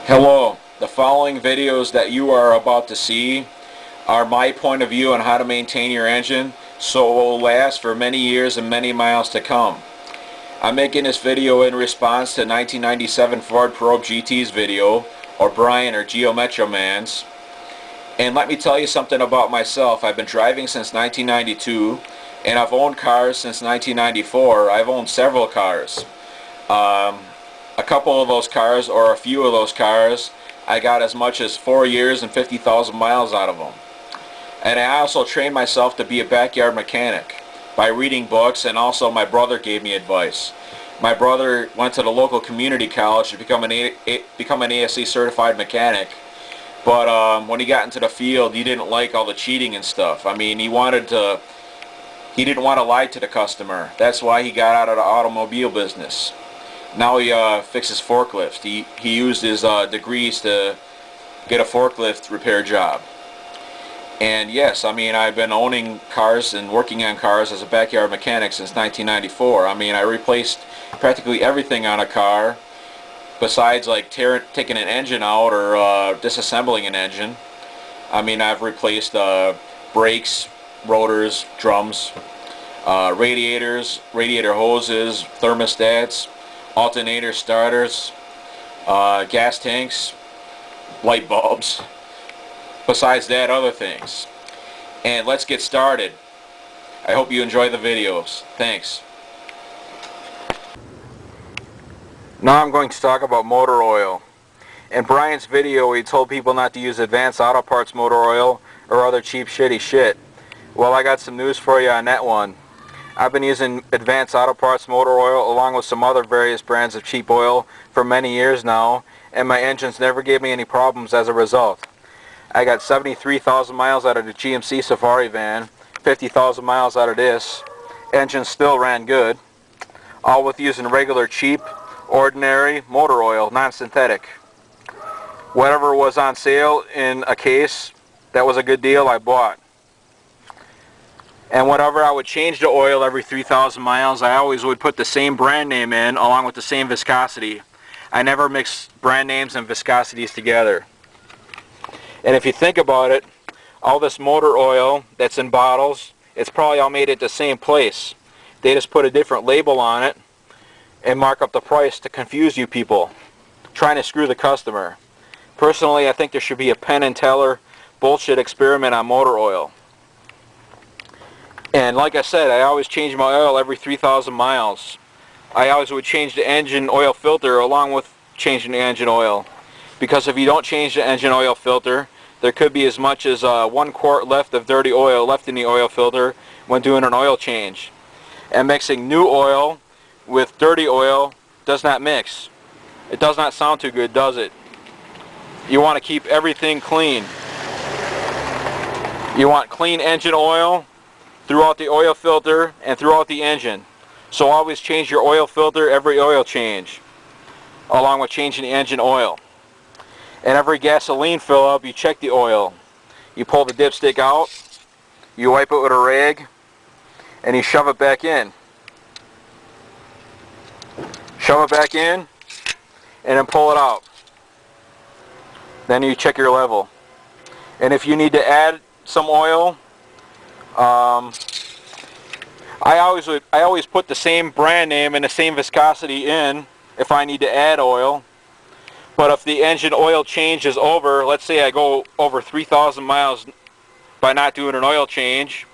Hello, the following videos that you are about to see are my point of view on how to maintain your engine so it will last for many years and many miles to come. I'm making this video in response to 1997 Ford Probe GT's video, or Brian or Geo Metro Man's. And let me tell you something about myself. I've been driving since 1992 and I've owned cars since 1994. I've owned several cars. A couple of those cars, or a few of those cars, I got as much as 4 years and 50,000 miles out of them. And I also trained myself to be a backyard mechanic by reading books, and also my brother gave me advice. My brother went to the local community college to become an ASE certified mechanic, but when he got into the field, he didn't like all the cheating and stuff. I mean, he didn't want to lie to the customer. That's why he got out of the automobile business. Now he fixes forklifts. He used his degrees to get a forklift repair job. And yes, I mean, I've been owning cars and working on cars as a backyard mechanic since 1994. I mean, I replaced practically everything on a car besides like taking an engine out or disassembling an engine. I mean, I've replaced brakes, rotors, drums, radiators, radiator hoses, thermostats, alternator starters, gas tanks, light bulbs. Besides that, other things. And let's get started. I hope you enjoy the videos. Thanks. Now I'm going to talk about motor oil. In Brian's video, he told people not to use Advanced Auto Parts motor oil or other cheap shitty shit. Well, I got some news for you on that one. I've been using Advanced Auto Parts motor oil along with some other various brands of cheap oil for many years now, and my engines never gave me any problems as a result. I got 73,000 miles out of the GMC Safari van, 50,000 miles out of this. Engine still ran good, all with using regular cheap, ordinary motor oil, non-synthetic. Whatever was on sale in a case that was a good deal, I bought. And whenever I would change the oil every 3,000 miles, I always would put the same brand name in along with the same viscosity. I never mixed brand names and viscosities together. And if you think about it, all this motor oil that's in bottles, it's probably all made at the same place. They just put a different label on it and mark up the price to confuse you people, trying to screw the customer. Personally, I think there should be a Penn and Teller bullshit experiment on motor oil. And like I said, I always change my oil every 3,000 miles. I always would change the engine oil filter along with changing the engine oil. Because if you don't change the engine oil filter, there could be as much as 1 quart left of dirty oil left in the oil filter when doing an oil change. And mixing new oil with dirty oil does not mix. It does not sound too good, does it? You want to keep everything clean. You want clean engine oil throughout the oil filter and throughout the engine. So always change your oil filter every oil change, along with changing the engine oil. And every gasoline fill up, you check the oil. You pull the dipstick out, you wipe it with a rag, and you shove it back in. Shove it back in, and then pull it out. Then you check your level. And if you need to add some oil, I always put the same brand name and the same viscosity in if I need to add oil. But if the engine oil change is over, let's say I go over 3,000 miles by not doing an oil change,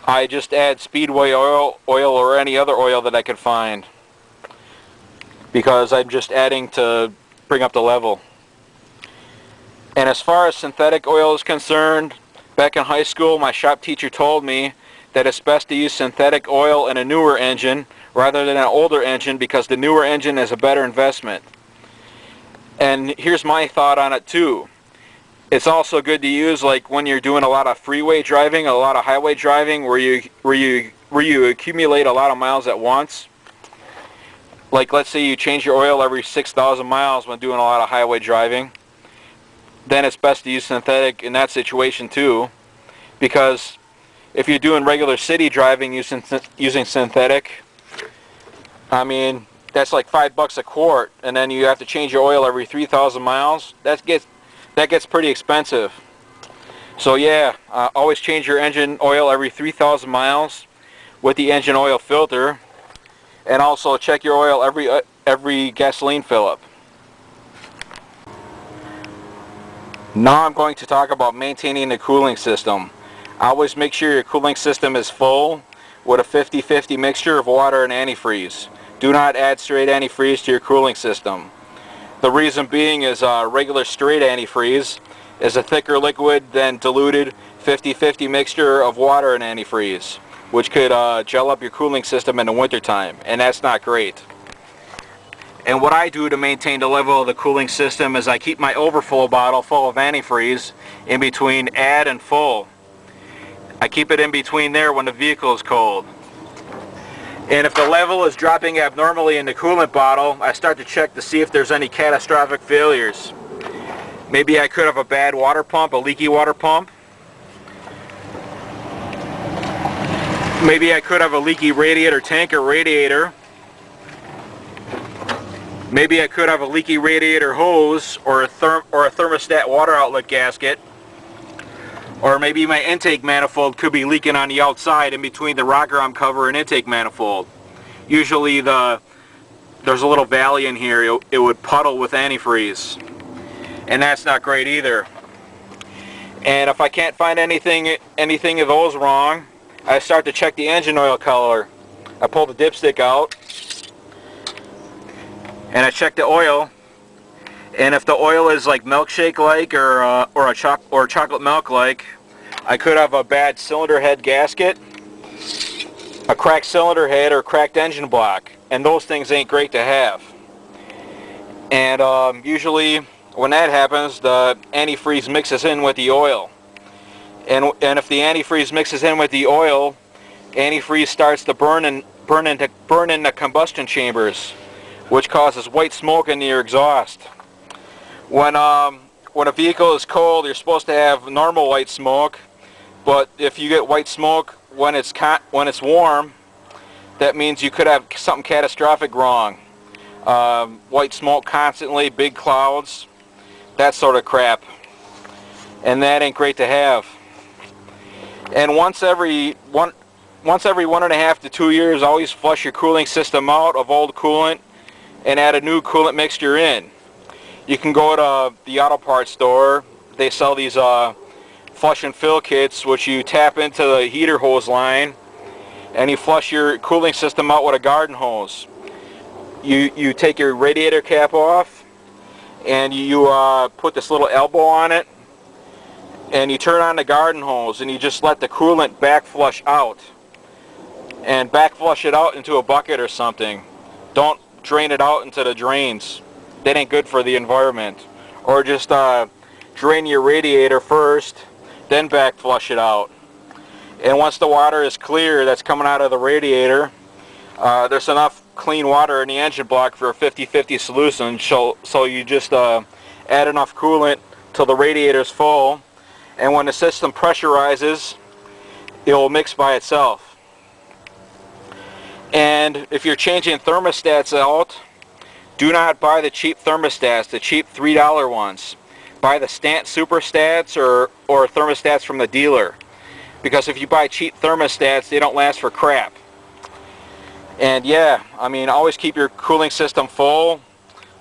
I just add Speedway oil or any other oil that I can find, because I'm just adding to bring up the level. And as far as synthetic oil is concerned, back in high school my shop teacher told me that it's best to use synthetic oil in a newer engine rather than an older engine, because the newer engine is a better investment. And here's my thought on it too. It's also good to use like when you're doing a lot of freeway driving, a lot of highway driving, where you accumulate a lot of miles at once. Like let's say you change your oil every 6,000 miles when doing a lot of highway driving. Then it's best to use synthetic in that situation too, because if you're doing regular city driving using synthetic, I mean, that's like $5 a quart, and then you have to change your oil every 3,000 miles. That gets pretty expensive. So yeah, always change your engine oil every 3,000 miles with the engine oil filter, and also check your oil every gasoline fill up. Now I'm going to talk about maintaining the cooling system. Always make sure your cooling system is full with a 50-50 mixture of water and antifreeze. Do not add straight antifreeze to your cooling system. The reason being is regular straight antifreeze is a thicker liquid than diluted 50-50 mixture of water and antifreeze, which could gel up your cooling system in the wintertime, and that's not great. And what I do to maintain the level of the cooling system is I keep my overflow bottle full of antifreeze in between add and full. I keep it in between there when the vehicle is cold. And if the level is dropping abnormally in the coolant bottle, I start to check to see if there's any catastrophic failures. Maybe I could have a bad water pump, a leaky water pump. Maybe I could have a leaky radiator tank or radiator. Maybe I could have a leaky radiator hose or a thermostat water outlet gasket. Or maybe my intake manifold could be leaking on the outside in between the rocker arm cover and intake manifold. Usually there's a little valley in here, it would puddle with antifreeze. And that's not great either. And if I can't find anything of those wrong, I start to check the engine oil color. I pull the dipstick out and I check the oil, and if the oil is like milkshake like or chocolate milk like, I could have a bad cylinder head gasket, a cracked cylinder head, or cracked engine block, and those things ain't great to have. And usually when that happens, the antifreeze mixes in with the oil, and if the antifreeze mixes in with the oil, antifreeze starts to burn in the combustion chambers, which causes white smoke in your exhaust. When a vehicle is cold, you're supposed to have normal white smoke, but if you get white smoke when it's warm, that means you could have something catastrophic wrong. White smoke constantly, big clouds, that sort of crap, and that ain't great to have. And once every 1.5 to 2 years, always flush your cooling system out of old coolant and add a new coolant mixture in. You can go to the auto parts store. They sell these flush and fill kits, which you tap into the heater hose line and you flush your cooling system out with a garden hose. You take your radiator cap off and you put this little elbow on it, and you turn on the garden hose and you just let the coolant back flush out, and back flush it out into a bucket or something. Don't drain it out into the drains. That ain't good for the environment. Or just drain your radiator first, then back flush it out. And once the water is clear that's coming out of the radiator, there's enough clean water in the engine block for a 50-50 solution, so you just add enough coolant till the radiator's full, and when the system pressurizes, it will mix by itself. And if you're changing thermostats out, do not buy the cheap thermostats, the cheap $3 ones. Buy the Stant Superstats or thermostats from the dealer. Because if you buy cheap thermostats, they don't last for crap. And yeah, I mean, always keep your cooling system full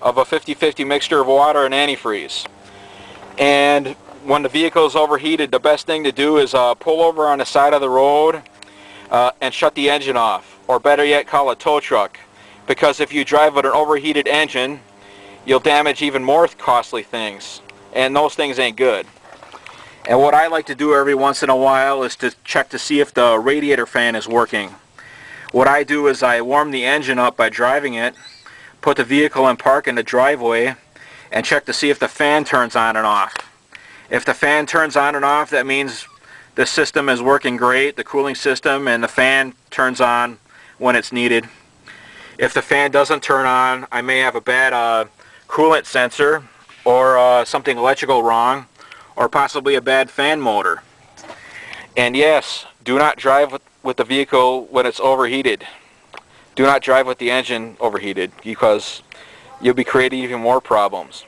of a 50-50 mixture of water and antifreeze. And when the vehicle is overheated, the best thing to do is pull over on the side of the road and shut the engine off. Or better yet, call a tow truck. Because if you drive with an overheated engine, you'll damage even more costly things. And those things ain't good. And what I like to do every once in a while is to check to see if the radiator fan is working. What I do is I warm the engine up by driving it, put the vehicle in park in the driveway, and check to see if the fan turns on and off. If the fan turns on and off, that means the system is working great, the cooling system, and the fan turns on when it's needed. If the fan doesn't turn on, I may have a bad coolant sensor or something electrical wrong, or possibly a bad fan motor. And yes, do not drive with the vehicle when it's overheated. Do not drive with the engine overheated because you'll be creating even more problems.